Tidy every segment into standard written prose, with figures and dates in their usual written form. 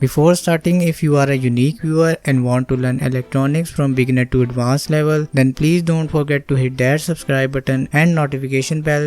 Before starting, if you are a unique viewer and want to learn electronics from beginner to advanced level, then please don't forget to hit that subscribe button and notification bell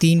3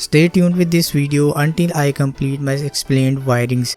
Stay tuned with this video until I complete my explained wirings.